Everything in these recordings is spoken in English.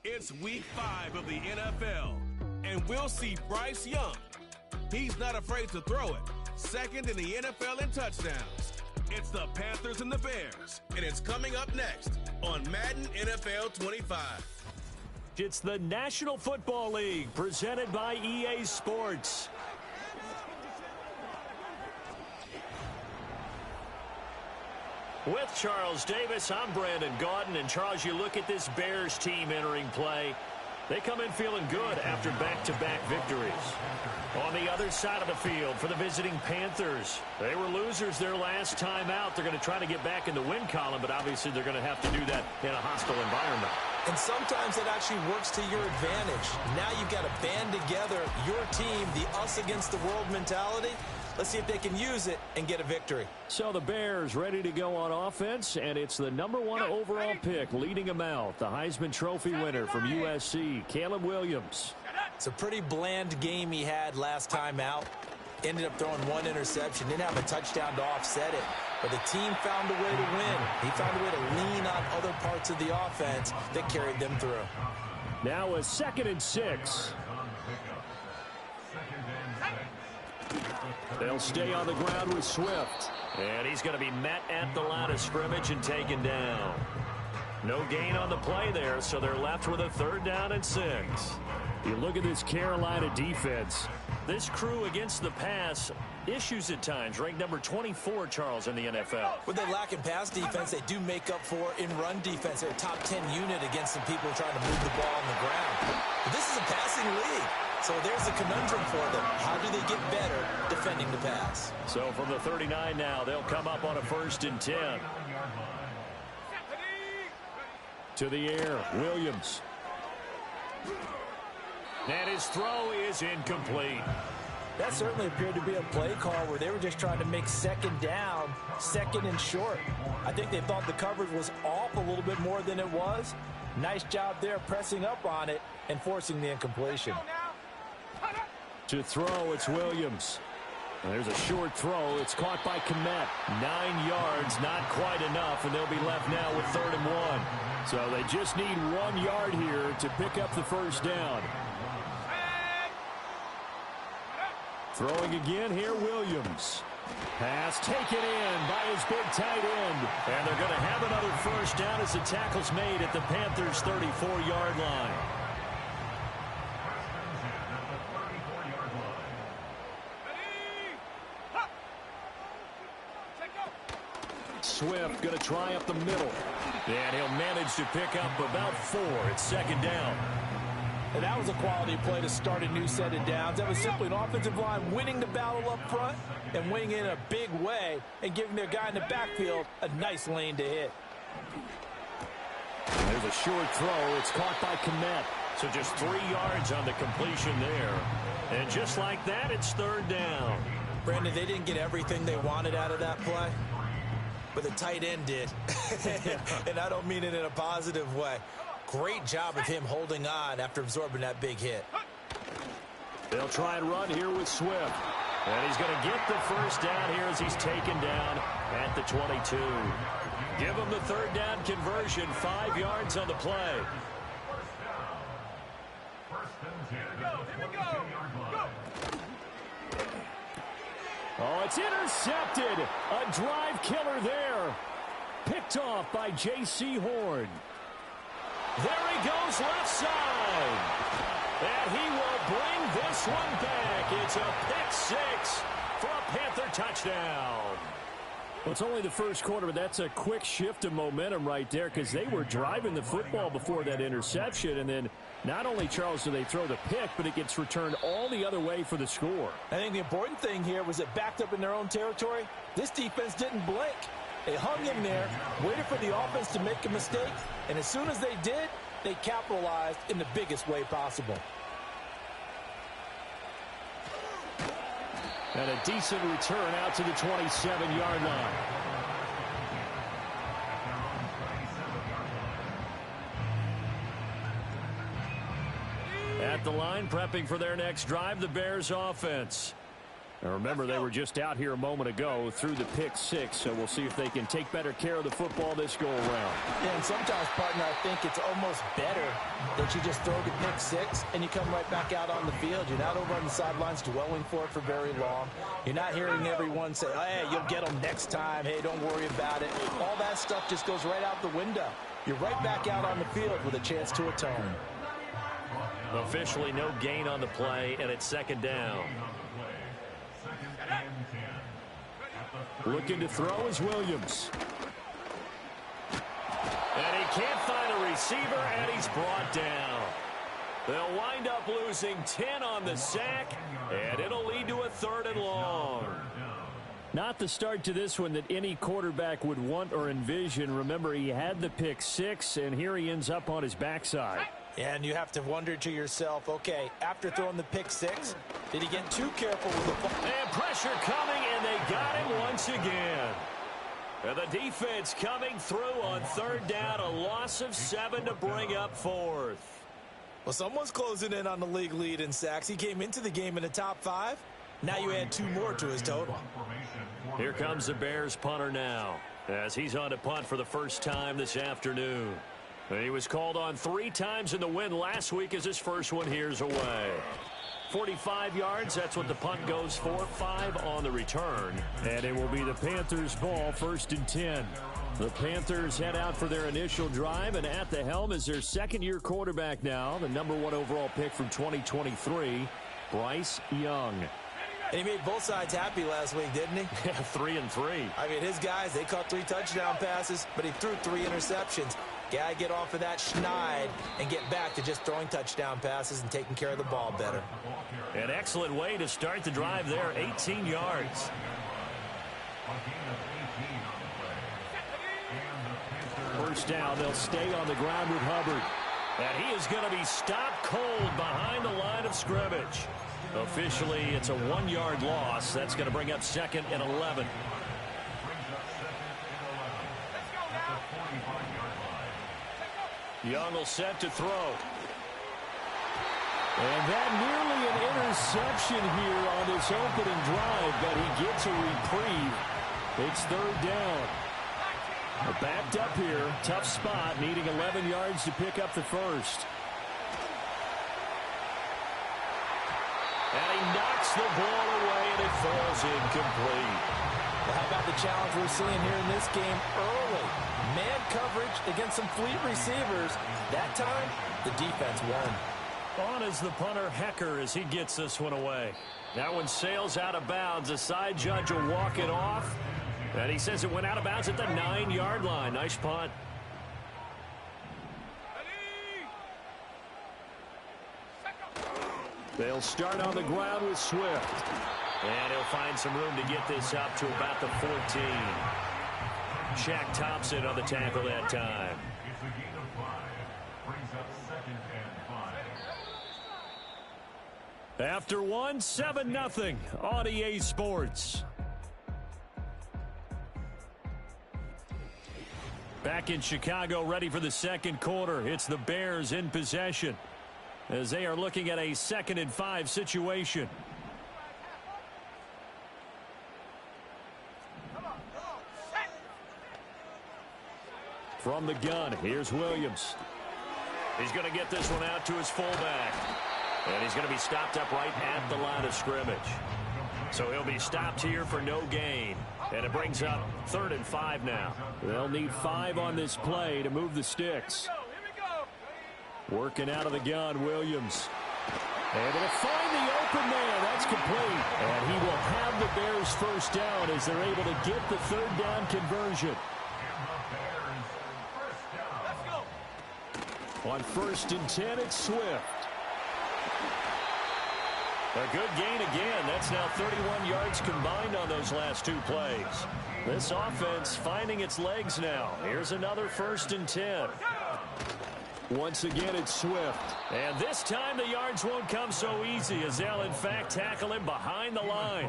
It's week 5 of the NFL, and we'll see Bryce Young. He's not afraid to throw it. Second in the NFL in touchdowns. It's the Panthers and the Bears, and it's coming up next on Madden NFL 25. It's the National Football League presented by EA Sports. With Charles Davis, I'm Brandon Gaudin. And Charles, you look at this Bears team entering play. They come in feeling good after back-to-back victories. On the other side of the field for the visiting Panthers, they were losers their last time out. They're going to try to get back in the win column, but obviously they're going to have to do that in a hostile environment. And sometimes it actually works to your advantage. Now you've got to band together your team, the us against the world mentality. Let's see if they can use it and get a victory. So the Bears ready to go on offense, and it's the #1 overall pick leading them out, the Heisman Trophy winner from USC, Caleb Williams. It's a pretty bland game he had last time out. Ended up throwing 1 interception, didn't have a touchdown to offset it. But the team found a way to win. He found a way to lean on other parts of the offense that carried them through. Now a 2nd and 6. They'll stay on the ground with Swift. And he's going to be met at the line of scrimmage and taken down. No gain on the play there, so they're left with a 3rd down and 6. You look at this Carolina defense. This crew against the pass, issues at times, ranked number 24, Charles, in the NFL. When they lack in pass defense, they do make up for in run defense. They're a top 10 unit against some people trying to move the ball on the ground. But this is a passing league. So there's a conundrum for them. How do they get better defending the pass? So from the 39 now, they'll come up on a 1st and 10. To the air, Williams. And his throw is incomplete. That certainly appeared to be a play call where they were just trying to make 2nd down, 2nd and short. I think they thought the coverage was off a little bit more than it was. Nice job there pressing up on it and forcing the incompletion. To throw, it's Williams. And there's a short throw. It's caught by Kmet. 9 yards, not quite enough, and they'll be left now with 3rd and 1. So they just need 1 yard here to pick up the 1st down. Throwing again here, Williams. Pass taken in by his big tight end. And they're going to have another 1st down as the tackle's made at the Panthers' 34-yard line. Swift going to try up the middle. And he'll manage to pick up about 4. It's 2nd down. And that was a quality play to start a new set of downs. That was simply an offensive line winning the battle up front and winning in a big way and giving their guy in the backfield a nice lane to hit. And there's a short throw. It's caught by Kmet. So just 3 yards on the completion there. And just like that, it's 3rd down. Brandon, they didn't get everything they wanted out of that play, but the tight end did. And I don't mean it in a positive way. Great job of him holding on after absorbing that big hit. They'll try and run here with Swift. And he's going to get the 1st down here as he's taken down at the 22. Give him the 3rd down conversion, 5 yards on the play. Here we go. Oh, it's intercepted. A drive killer there. Picked off by J.C. Horn. There he goes left side. And he will bring this one back. It's a pick 6 for a Panther touchdown. Well, it's only the 1st quarter, but that's a quick shift of momentum right there because they were driving the football before that interception. And then not only, Charles, do they throw the pick, but it gets returned all the other way for the score. I think the important thing here was it backed up in their own territory. This defense didn't blink. They hung in there, waited for the offense to make a mistake, and as soon as they did, they capitalized in the biggest way possible. And a decent return out to the 27-yard line. At the line, prepping for their next drive, the Bears offense. And remember, they were just out here a moment ago through the pick six, so we'll see if they can take better care of the football this go-around. Yeah, and sometimes, partner, I think it's almost better that you just throw the pick six and you come right back out on the field. You're not over on the sidelines dwelling for it for very long. You're not hearing everyone say, hey, you'll get them next time. Hey, don't worry about it. All that stuff just goes right out the window. You're right back out on the field with a chance to atone. Officially no gain on the play, and it's second down. Looking to throw is Williams. And he can't find a receiver, and he's brought down. They'll wind up losing 10 on the sack, and it'll lead to a 3rd and long. Not the start to this one that any quarterback would want or envision. Remember, he had the pick six, and here he ends up on his backside. And you have to wonder to yourself, okay, after throwing the pick six, did he get too careful with the ball? And pressure coming, and they got him once again. And the defense coming through on 3rd down, a loss of 7 to bring up 4th. Well, someone's closing in on the league lead in sacks. He came into the game in the top 5. Now you add 2 more to his total. Here comes the Bears punter now, as he's on to punt for the first time this afternoon. He was called on 3 times in the win last week as his first one here's away. 45 yards, that's what the punt goes for. 5 on the return. And it will be the Panthers' ball, 1st and 10. The Panthers head out for their initial drive, and at the helm is their second-year quarterback now, the #1 overall pick from 2023, Bryce Young. And he made both sides happy last week, didn't he? 3 and 3. I mean, his guys, they caught 3 touchdown passes, but he threw 3 interceptions. Gotta get off of that schneid and get back to just throwing touchdown passes and taking care of the ball better. An excellent way to start the drive there, 18 yards. First down, they'll stay on the ground with Hubbard. And he is going to be stopped cold behind the line of scrimmage. Officially, it's a 1-yard loss. That's going to bring up 2nd and 11. Young will set to throw. And that nearly an interception here on this opening drive, but he gets a reprieve. It's 3rd down. Backed up here, tough spot, needing 11 yards to pick up the first. And he knocks the ball away, and it falls incomplete. Well, how about the challenge we're seeing here in this game early? Man coverage against some fleet receivers. That time, the defense won. On is the punter, Hecker, as he gets this one away. That one sails out of bounds. The side judge will walk it off. And he says it went out of bounds at the 9-yard line. Nice punt. They'll start on the ground with Swift. And he'll find some room to get this up to about the 14. Shaq Thompson on the tackle that time. It's a gain of 5. Brings up 2nd and 5. After one, 7-0 on EA Sports. Back in Chicago, ready for the second quarter. It's the Bears in possession as they are looking at a 2nd and 5 situation. From the gun, here's Williams. He's going to get this one out to his fullback. And he's going to be stopped up right at the line of scrimmage. So he'll be stopped here for no gain. And it brings up 3rd and 5 now. They'll need 5 on this play to move the sticks. Working out of the gun, Williams. And they'll find the open man. That's complete. And he will have the Bears first down as they're able to get the 3rd down conversion. On 1st and 10, it's Swift. A good gain again. That's now 31 yards combined on those last 2 plays. This offense finding its legs now. Here's another 1st and 10. Once again, it's Swift. And this time the yards won't come so easy as they'll, in fact, tackle him behind the line.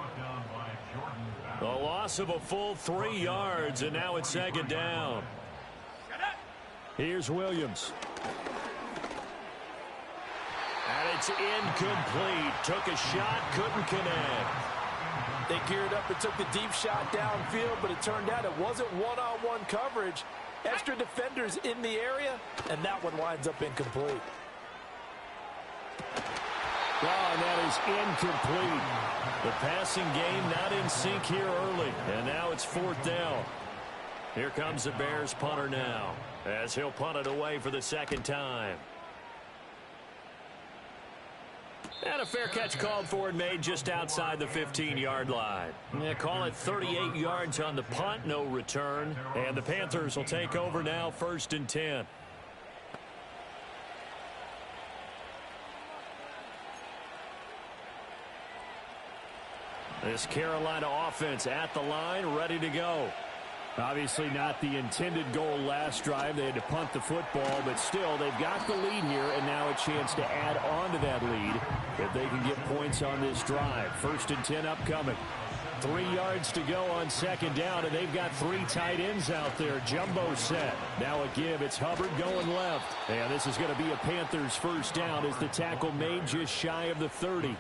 A loss of a full 3 yards, and now it's 2nd down. Here's Williams. And it's incomplete. Took a shot, couldn't connect. They geared up and took the deep shot downfield, but it turned out it wasn't one-on-one coverage. Extra defenders in the area, and that one winds up incomplete. Oh, and that is incomplete. The passing game not in sync here early, and now it's 4th down. Here comes the Bears punter now, as he'll punt it away for the 2nd time. And a fair catch called for and made just outside the 15-yard line. Yeah, call it 38 yards on the punt, no return. And the Panthers will take over now, 1st and 10. This Carolina offense at the line, ready to go. Obviously not the intended goal last drive. They had to punt the football, but still they've got the lead here, and now a chance to add on to that lead if they can get points on this drive. 1st and 10 upcoming. 3 yards to go on 2nd down, and they've got 3 tight ends out there. Jumbo set. Now a give. It's Hubbard going left. And this is going to be a Panthers 1st down as the tackle made just shy of the 30.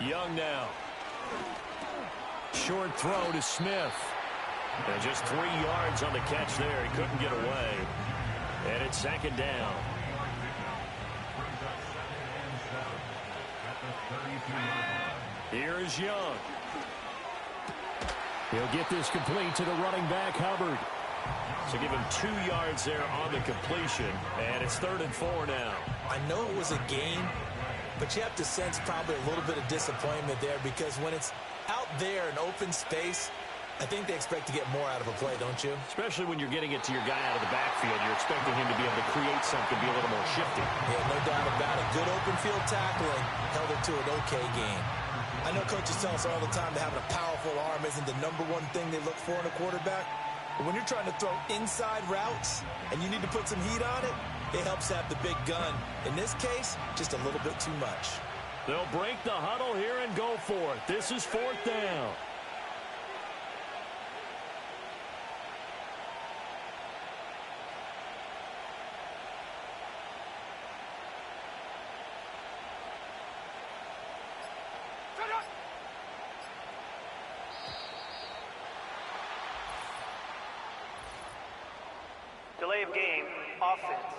Young now. Short throw to Smith. And just 3 yards on the catch there. He couldn't get away. And it's 2nd down. Here is Young. He'll get this complete to the running back, Hubbard. So give him 2 yards there on the completion. And it's 3rd and 4 now. I know it was a game, but you have to sense probably a little bit of disappointment there, because when it's out there in open space, I think they expect to get more out of a play, don't you? Especially when you're getting it to your guy out of the backfield. You're expecting him to be able to create something, be a little more shifty. Yeah, no doubt about it. Good open field tackling held it to an okay game. I know coaches tell us all the time that having a powerful arm isn't the #1 thing they look for in a quarterback. But when you're trying to throw inside routes and you need to put some heat on it, it helps have the big gun. In this case, just a little bit too much. They'll break the huddle here and go for it. This is 4th down. Delay of game, offense.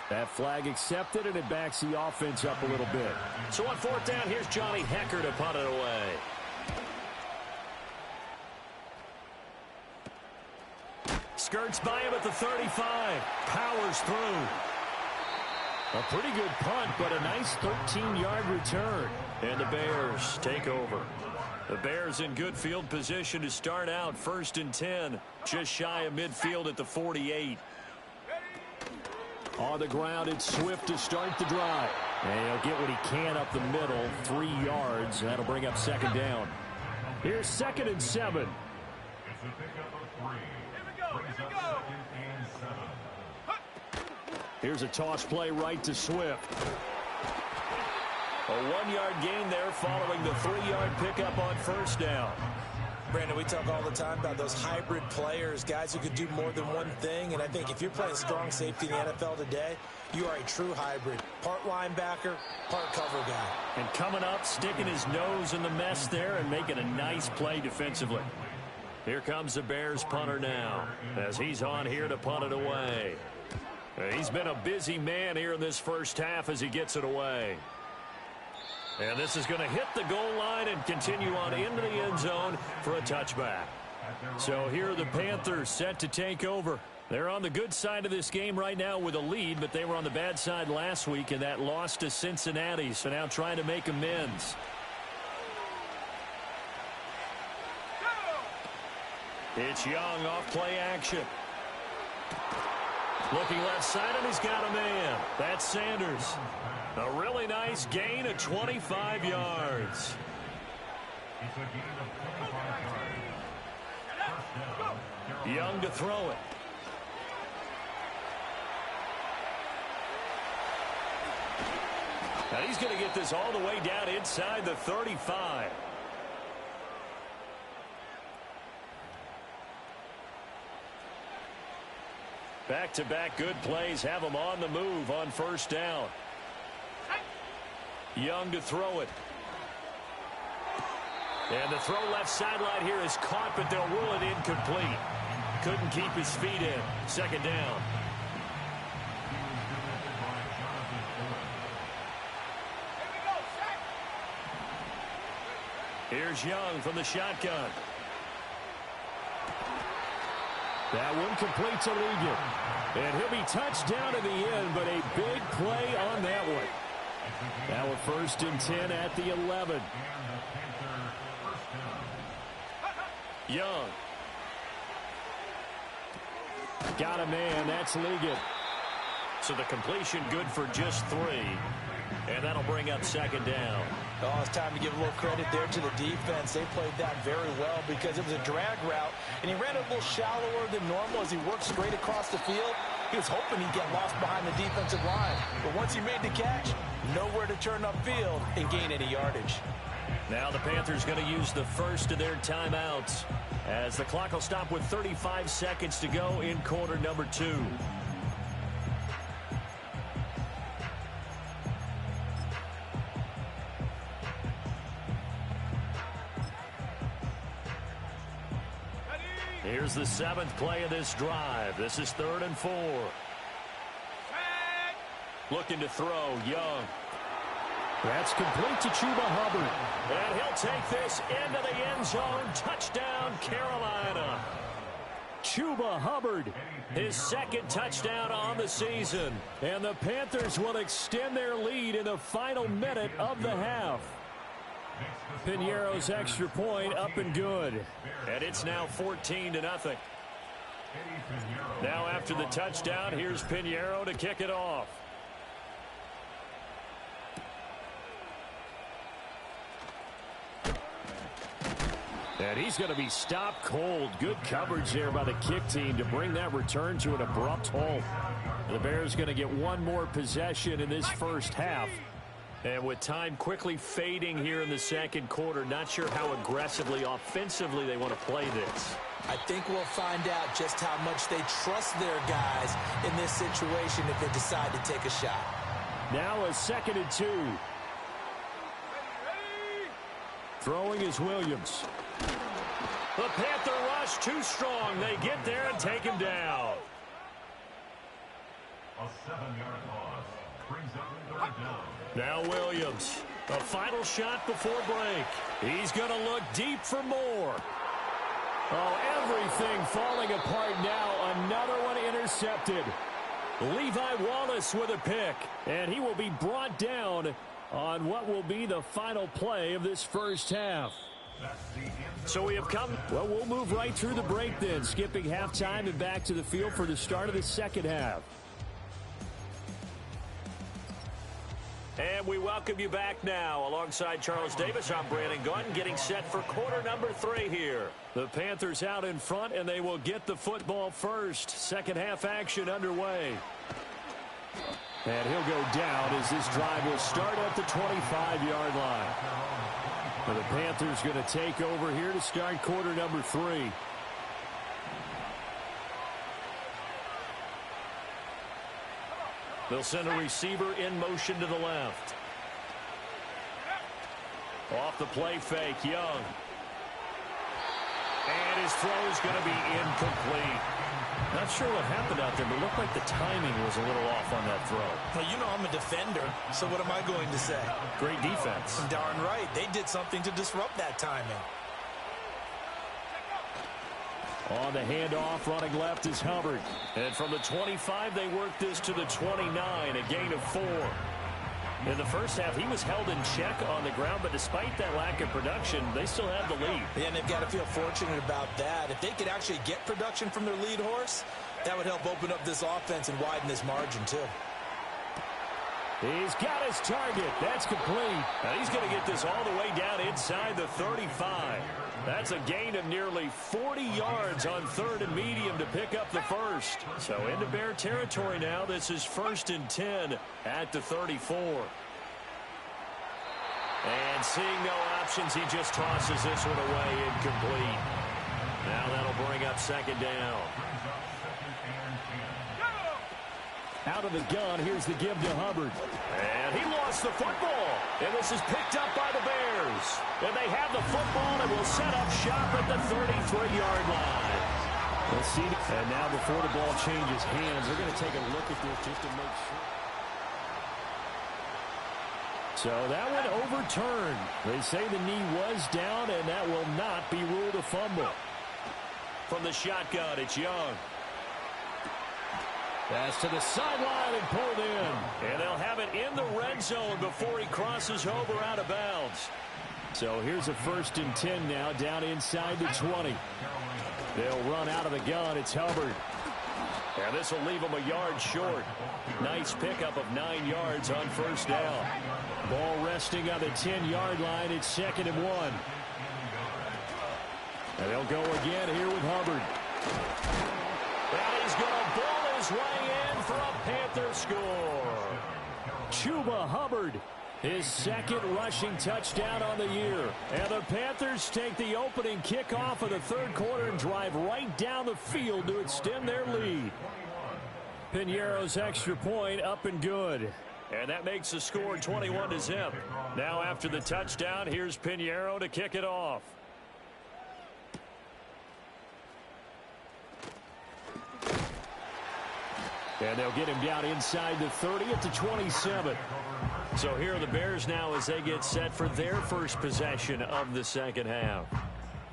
That flag accepted, and it backs the offense up a little bit. So on 4th down, here's Johnny Hecker to punt it away. Skirts by him at the 35. Powers through. A pretty good punt, but a nice 13-yard return. And the Bears take over. The Bears in good field position to start out 1st and 10. Just shy of midfield at the 48. On the ground, it's Swift to start the drive. And he'll get what he can up the middle, 3 yards. That'll bring up 2nd down. Here's 2nd and 7. It's a pickup of 3. Brings up 2nd and 7. Here's a toss play right to Swift. A 1-yard gain there following the 3-yard pickup on 1st down. Brandon, we talk all the time about those hybrid players, guys who could do more than one thing. And I think if you're playing strong safety in the NFL today, you are a true hybrid. Part linebacker, part cover guy. And coming up, sticking his nose in the mess there and making a nice play defensively. Here comes the Bears punter now, as he's on here to punt it away. He's been a busy man here in this 1st half as he gets it away. And this is going to hit the goal line and continue on into the end zone for a touchback. So here are the Panthers set to take over. They're on the good side of this game right now with a lead, but they were on the bad side last week in that loss to Cincinnati. So now trying to make amends. It's Young off play action. Looking left side, and he's got a man. That's Sanders. A really nice gain of 25 yards. It's a gain of 25 yards. Young to throw it. And he's going to get this all the way down inside the 35. Back-to-back good plays have them on the move on first down. Young to throw it. And the throw left sideline here is caught, but they'll rule it incomplete. Couldn't keep his feet in. Second down. Here's Young from the shotgun. That one complete to Ligon. And he'll be touched down in the end, but a big play on that one. Now a 1st and 10 at the 11. Young. Got a man. That's Ligon. So the completion good for just 3. And that'll bring up second down. Oh, it's time to give a little credit there to the defense. They played that very well because it was a drag route, and he ran a little shallower than normal as he worked straight across the field. He was hoping he'd get lost behind the defensive line. But once he made the catch, nowhere to turn upfield and gain any yardage. Now the Panthers going to use the first of their timeouts as the clock will stop with 35 seconds to go in quarter number 2. Here's the 7th play of this drive. This is 3rd and 4. Looking to throw, Young. That's complete to Chuba Hubbard. And he'll take this into the end zone. Touchdown, Carolina. Chuba Hubbard, his 2nd touchdown on the season. And the Panthers will extend their lead in the final minute of the half. Piñeiro's extra point up and good. And it's now 14-0. Now after the touchdown, here's Piñeiro to kick it off. And he's going to be stopped cold. Good coverage there by the kick team to bring that return to an abrupt halt. The Bears going to get one more possession in this first half. And with time quickly fading here in the second quarter, not sure how aggressively, offensively they want to play this. I think we'll find out just how much they trust their guys in this situation if they decide to take a shot. Now a 2nd and 2. Throwing is Williams. The Panther rush too strong. They get there and take him down. A 7-yard loss brings up 3rd down. Now Williams. A final shot before break. He's going to look deep for more. Oh, everything falling apart now. Another one intercepted. Levi Wallace with a pick. And he will be brought down on what will be the final play of this first half. So we have come. Well, we'll move right through the break then, skipping halftime and back to the field for the start of the second half. And we welcome you back now. Alongside Charles Davis, I'm Brandon Gaudin, getting set for quarter number 3 here. The Panthers out in front, and they will get the football first. Second half action underway. And he'll go down as this drive will start at the 25-yard line. And the Panthers going to take over here to start quarter number 3. They'll send a receiver in motion to the left. Off the play fake, Young. And his throw is going to be incomplete. Not sure what happened out there, but it looked like the timing was a little off on that throw. Well, you know I'm a defender, so what am I going to say? Great defense. Darn right. They did something to disrupt that timing. On the handoff, running left is Hubbard. And from the 25, they work this to the 29, a gain of 4. In the first half, he was held in check on the ground, but despite that lack of production, they still have the lead. Yeah, and they've got to feel fortunate about that. If they could actually get production from their lead horse, that would help open up this offense and widen this margin, too. He's got his target. That's complete. Now he's going to get this all the way down inside the 35. That's a gain of nearly 40 yards on 3rd and medium to pick up the first. So into Bear territory now. This is 1st and 10 at the 34. And seeing no options, he just tosses this one away incomplete. Now that'll bring up 2nd down. Out of the gun, here's the give to Hubbard. And he lost the football. And this is picked up by the Bears. And they have the football and will set up shop at the 33-yard line. We'll see. And now before the ball changes hands, they're going to take a look at this just to make sure. So that one overturned. They say the knee was down, and that will not be ruled a fumble. From the shotgun, it's Young. Pass to the sideline and pulled in. And they'll have it in the red zone before he crosses over out of bounds. So here's a 1st and 10 now, down inside the 20. They'll run out of the gun. It's Hubbard. And this will leave them a yard short. Nice pickup of 9 yards on 1st down. Ball resting on the 10-yard line. It's 2nd and 1. And they'll go again here with Hubbard. And he's going to ball his way in for a Panther score. Chuba Hubbard, his 2nd rushing touchdown on the year. And the Panthers take the opening kickoff of the 3rd quarter and drive right down the field to extend their lead. Piñeiro's extra point up and good. And that makes the score 21-0. Now after the touchdown, here's Piñeiro to kick it off. And they'll get him down inside the 30 at the 27. So here are the Bears now as they get set for their first possession of the 2nd half.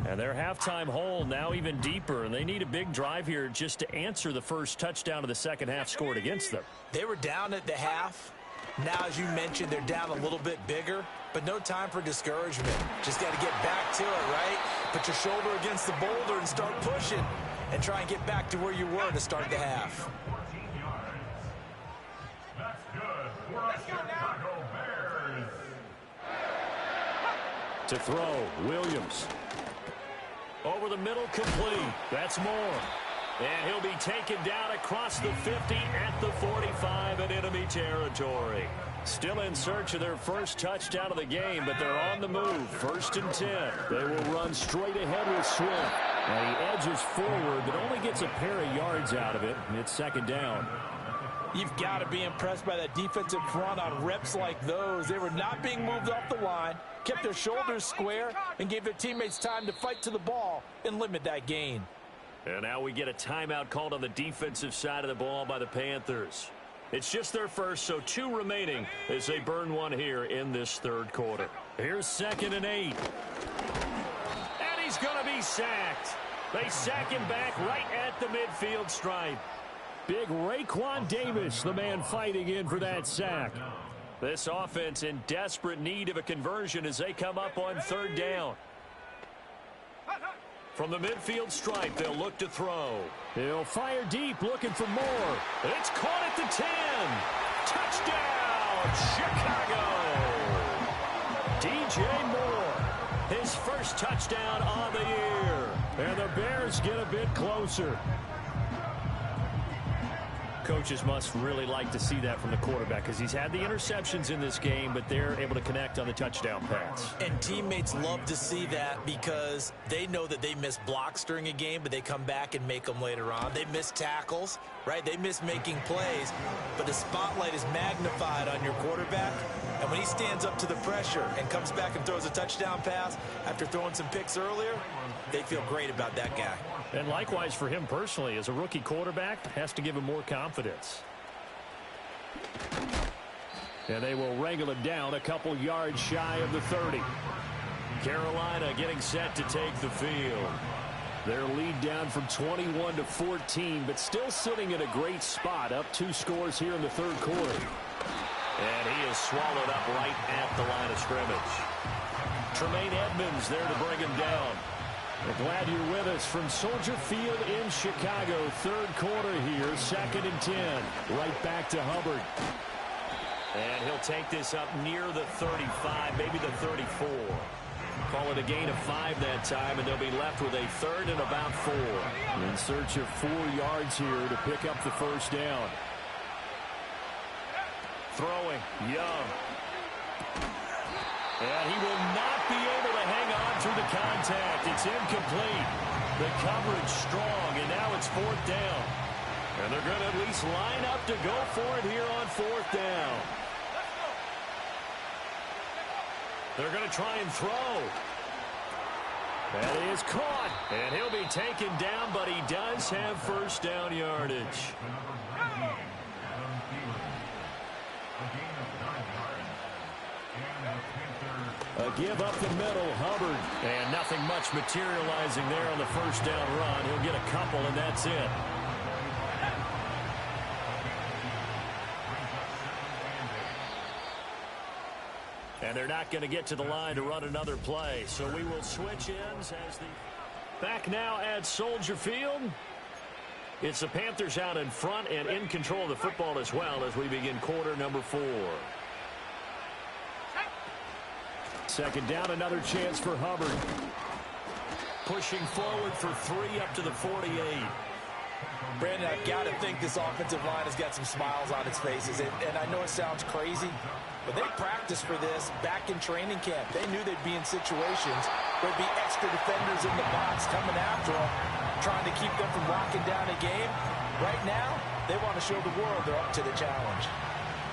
And their halftime hole now even deeper, and they need a big drive here just to answer the first touchdown of the 2nd half scored against them. They were down at the half. Now, as you mentioned, they're down a little bit bigger, but no time for discouragement. Just got to get back to it, right? Put your shoulder against the boulder and start pushing and try and get back to where you were to start the half. That's good. Let's go now. Bears. To throw, Williams. Over the middle, complete. That's Moore. And he'll be taken down across the 50 at the 45 in enemy territory. Still in search of their first touchdown of the game, but they're on the move. 1st and 10. They will run straight ahead with Swift. And he edges forward, but only gets a pair of yards out of it. And it's 2nd down. You've got to be impressed by that defensive front on reps like those. They were not being moved off the line, kept their shoulders square, and gave their teammates time to fight to the ball and limit that gain. And now we get a timeout called on the defensive side of the ball by the Panthers. It's just their first, so 2 remaining as they burn one here in this 3rd quarter. Here's 2nd and 8. And he's going to be sacked. They sack him back right at the midfield stripe. Big Raekwon Davis, the man fighting in for that sack. This offense in desperate need of a conversion as they come up on 3rd down. From the midfield stripe, they'll look to throw. He'll fire deep, looking for more. It's caught at the 10. Touchdown, Chicago! DJ Moore, his first touchdown on the year. And the Bears get a bit closer. Coaches must really like to see that from the quarterback because he's had the interceptions in this game, but they're able to connect on the touchdown pass. And teammates love to see that because they know that they miss blocks during a game, but they come back and make them later on. They miss tackles, right? They miss making plays, but the spotlight is magnified on your quarterback. And when he stands up to the pressure and comes back and throws a touchdown pass after throwing some picks earlier, they feel great about that guy. And likewise for him personally, as a rookie quarterback, has to give him more confidence. And they will wrangle him down a couple yards shy of the 30. Carolina getting set to take the field. Their lead down from 21 to 14, but still sitting at a great spot, up 2 scores here in the 3rd quarter. And he is swallowed up right at the line of scrimmage. Tremaine Edmonds there to bring him down. We're glad you're with us from Soldier Field in Chicago. 3rd quarter here, 2nd and 10. Right back to Hubbard. And he'll take this up near the 35, maybe the 34. Call it a gain of 5 that time, and they'll be left with a 3rd and about 4. In search of 4 yards here to pick up the 1st down. Throwing, Young. And he will not be able to hang on through the contact. It's incomplete. The coverage strong, and now it's 4th down. And they're going to at least line up to go for it here on 4th down. They're going to try and throw. That is caught. And he'll be taken down, but he does have first down yardage. A give up the middle, Hubbard. And nothing much materializing there on the first down run. He'll get a couple, and that's it. And they're not going to get to the line to run another play. So we will switch ends as the... Back now at Soldier Field. It's the Panthers out in front and in control of the football as well as we begin quarter number 4. Second down, another chance for Hubbard. Pushing forward for 3 up to the 48. Brandon, I've got to think this offensive line has got some smiles on its faces. And I know it sounds crazy, but they practiced for this back in training camp. They knew they'd be in situations where there'd be extra defenders in the box coming after them, trying to keep them from locking down a game. Right now, they want to show the world they're up to the challenge.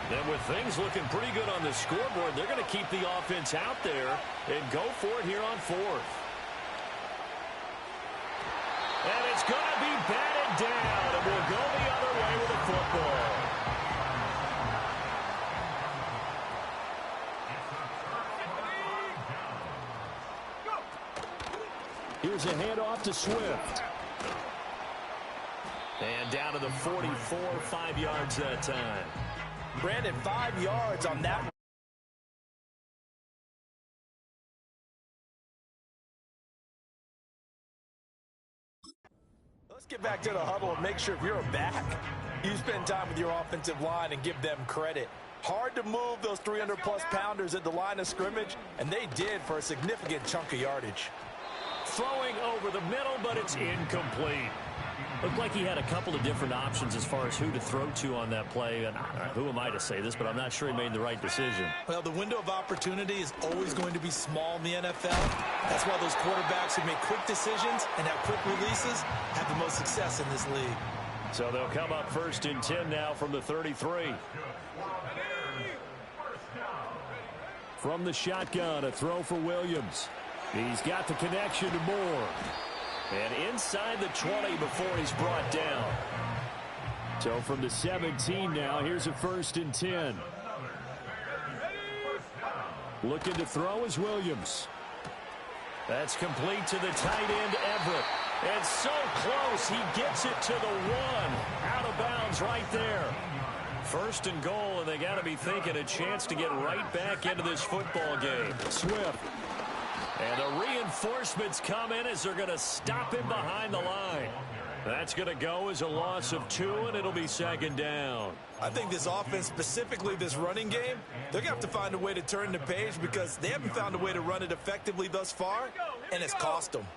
And with things looking pretty good on the scoreboard, they're going to keep the offense out there and go for it here on 4th. And it's going to be batted down, and we'll go the other way with the football. Here's a handoff to Swift. And down to the 44, 5 yards that time. Brandon, 5 yards on that. Let's get back to the huddle and make sure if you're a back, you spend time with your offensive line and give them credit. Hard to move those 300-plus pounders at the line of scrimmage, and they did for a significant chunk of yardage. Throwing over the middle, but it's incomplete. Looked like he had a couple of different options as far as who to throw to on that play. And who am I to say this, but I'm not sure he made the right decision. Well, the window of opportunity is always going to be small in the NFL. That's why those quarterbacks who make quick decisions and have quick releases have the most success in this league. So they'll come up 1st and 10 now from the 33. From the shotgun, a throw for Williams. He's got the connection to Moore. And inside the 20 before he's brought down. So from the 17 now, here's a 1st and 10. Looking to throw is Williams. That's complete to the tight end, Everett. And so close, he gets it to the 1. Out of bounds right there. 1st and goal, and they got to be thinking a chance to get right back into this football game. Swift. And the reinforcements come in as they're going to stop him behind the line. That's going to go as a loss of 2, and it'll be 2nd down. I think this offense, specifically this running game, they're going to have to find a way to turn the page because they haven't found a way to run it effectively thus far, and it's cost them.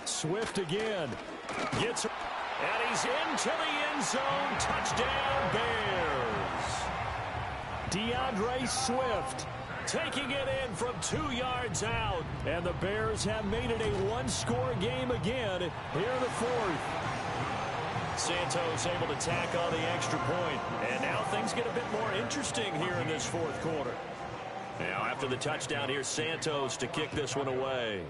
Swift again. Gets, and he's into the end zone. Touchdown, Bears. DeAndre Swift taking it in from 2 yards out. And the Bears have made it a one-score game again here in the 4th. Santos able to tack on the extra point. And now things get a bit more interesting here in this 4th quarter. Now after the touchdown, here's Santos to kick this one away.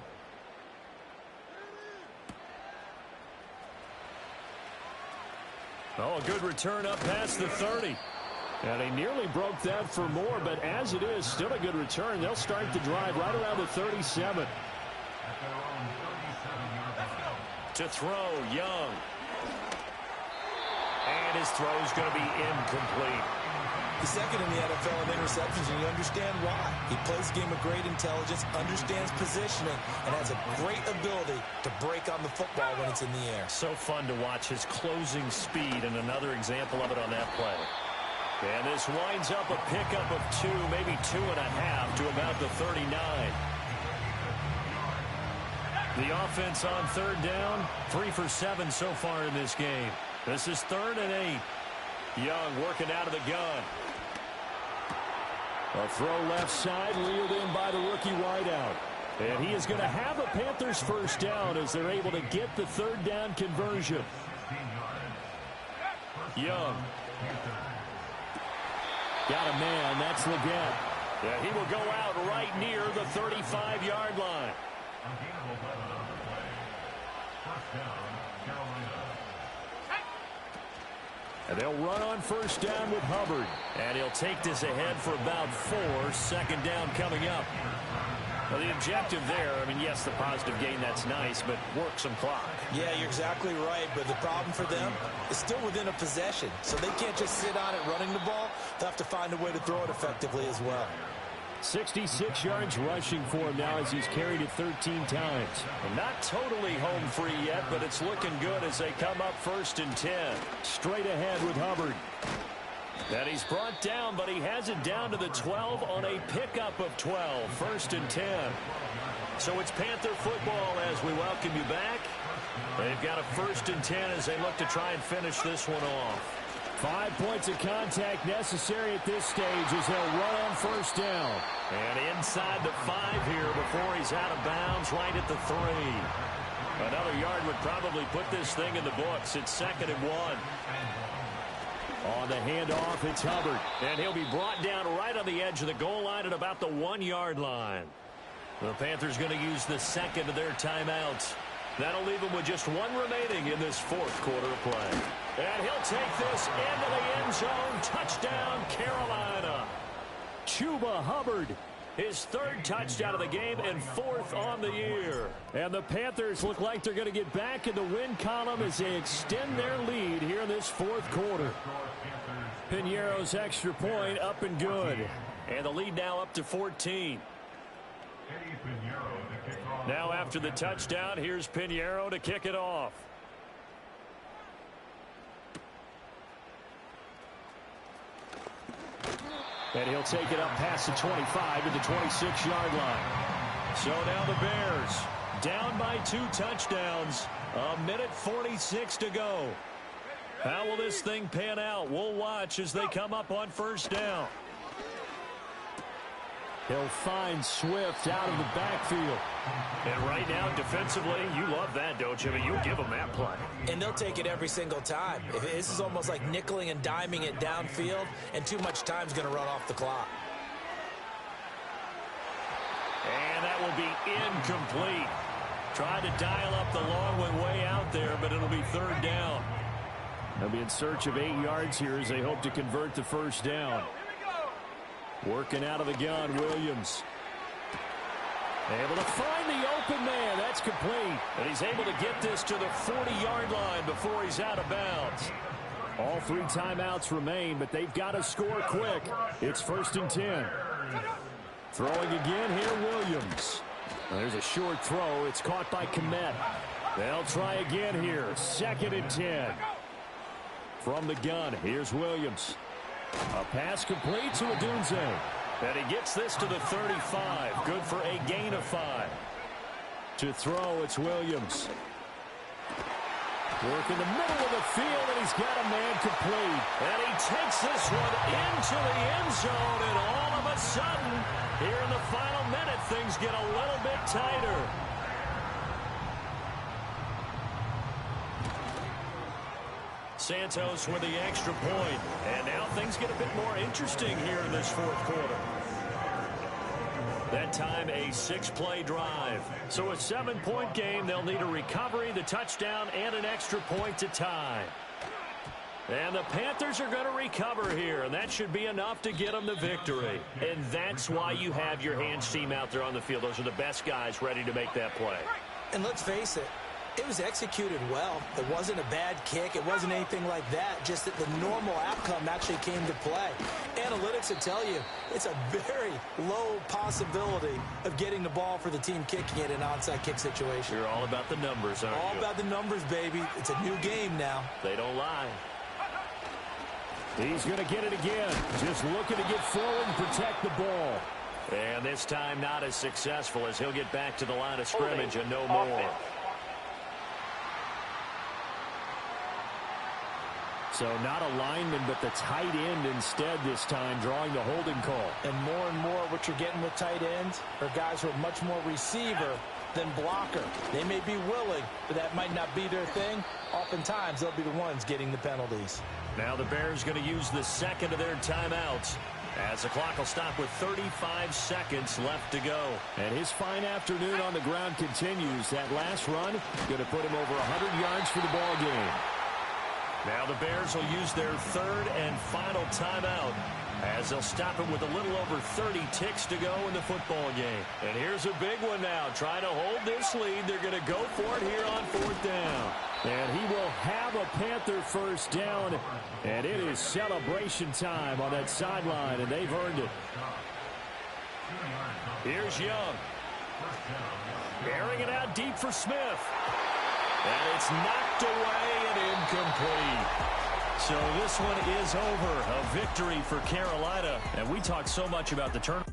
Oh, a good return up past the 30. And he nearly broke that for more, but as it is, still a good return. They'll start the drive right around the 37. To throw, Young. And his throw is going to be incomplete. The second in the NFL in interceptions, and you understand why. He plays a game of great intelligence, understands positioning, and has a great ability to break on the football when it's in the air. So fun to watch his closing speed, and another example of it on that play. And this winds up a pickup of 2, maybe 2.5 to about the 39. The offense on 3rd down, 3 for 7 so far in this game. This is 3rd and 8. Young working out of the gun. A throw left side, reeled in by the rookie wideout. And he is going to have a Panthers first down as they're able to get the 3rd down conversion. Young. Got a man. That's Leggett. Yeah, he will go out right near the 35-yard line. And they'll run on first down with Hubbard. And he'll take this ahead for about 4. Second down coming up. Well, the objective there, I mean, yes, the positive gain, that's nice, but work some clock. Yeah, you're exactly right, but the problem for them is still within a possession, so they can't just sit on it running the ball. They'll have to find a way to throw it effectively as well. 66 yards rushing for him now as he's carried it 13 times. And not totally home free yet, but it's looking good as they come up 1st and 10. Straight ahead with Hubbard. And he's brought down, but he has it down to the 12 on a pickup of 12. 1st and 10. So it's Panther football as we welcome you back. They've got a 1st and 10 as they look to try and finish this one off. 5 points of contact necessary at this stage as they'll run on first down. And inside the 5 here before he's out of bounds right at the 3. Another yard would probably put this thing in the books. It's 2nd and 1. On the handoff, it's Hubbard. And he'll be brought down right on the edge of the goal line at about the 1-yard line. The Panthers going to use the second of their timeouts. That'll leave them with just 1 remaining in this 4th quarter of play. And he'll take this into the end zone. Touchdown, Carolina. Chuba Hubbard, his 3rd touchdown of the game and 4th on the year. And the Panthers look like they're going to get back in the win column as they extend their lead here in this 4th quarter. Piñeiro's extra point up and good. And the lead now up to 14. Now after the touchdown, here's Piñeiro to kick it off. And he'll take it up past the 25 to the 26-yard line. So now the Bears down by 2 touchdowns. 1:46 to go. How will this thing pan out? We'll watch as they come up on first down. He'll find Swift out of the backfield. And right now, defensively, you love that, don't you? I mean, you give them that play. And they'll take it every single time. This is almost like nickeling and diming it downfield, and too much time's going to run off the clock. And that will be incomplete. Tried to dial up the long one way out there, but it'll be 3rd down. They'll be in search of 8 yards here as they hope to convert the first down. Working out of the gun, Williams. Able to find the open man. That's complete. And he's able to get this to the 40-yard line before he's out of bounds. All 3 timeouts remain, but they've got to score quick. It's 1st and 10. Throwing again here, Williams. There's a short throw. It's caught by Kmet. They'll try again here. 2nd and 10. From the gun, here's Williams. A pass complete to Odunze. And he gets this to the 35. Good for a gain of 5. To throw, it's Williams. Work in the middle of the field, and he's got a man complete. And he takes this one into the end zone, and all of a sudden, here in the final minute, things get a little bit tighter. Santos with the extra point. And now things get a bit more interesting here in this 4th quarter. That time a 6-play drive. So a 7-point game. They'll need a recovery, the touchdown, and an extra point to tie. And the Panthers are going to recover here, and that should be enough to get them the victory. And that's why you have your hands team out there on the field. Those are the best guys ready to make that play. And let's face it, it was executed well. It wasn't a bad kick. It wasn't anything like that. Just that the normal outcome actually came to play. Analytics will tell you it's a very low possibility of getting the ball for the team kicking it in an onside kick situation. You're all about the numbers, aren't you? All about the numbers, baby. It's a new game now. They don't lie. He's going to get it again. Just looking to get forward and protect the ball. And this time not as successful as he'll get back to the line of scrimmage and no more. So not a lineman, but the tight end instead this time, drawing the holding call. And more what you're getting with tight ends are guys who are much more receiver than blocker. They may be willing, but that might not be their thing. Oftentimes, they'll be the ones getting the penalties. Now the Bears going to use the second of their timeouts, as the clock will stop with 35 seconds left to go. And his fine afternoon on the ground continues. That last run going to put him over 100 yards for the ball game. Now the Bears will use their third and final timeout, as they'll stop him with a little over 30 ticks to go in the football game. And here's a big one now. Trying to hold this lead. They're going to go for it here on fourth down. And he will have a Panther first down. And it is celebration time on that sideline, and they've earned it. Here's Young. Airing it out deep for Smith. And it's knocked away and incomplete. So this one is over. A victory for Carolina. And we talked so much about the turn.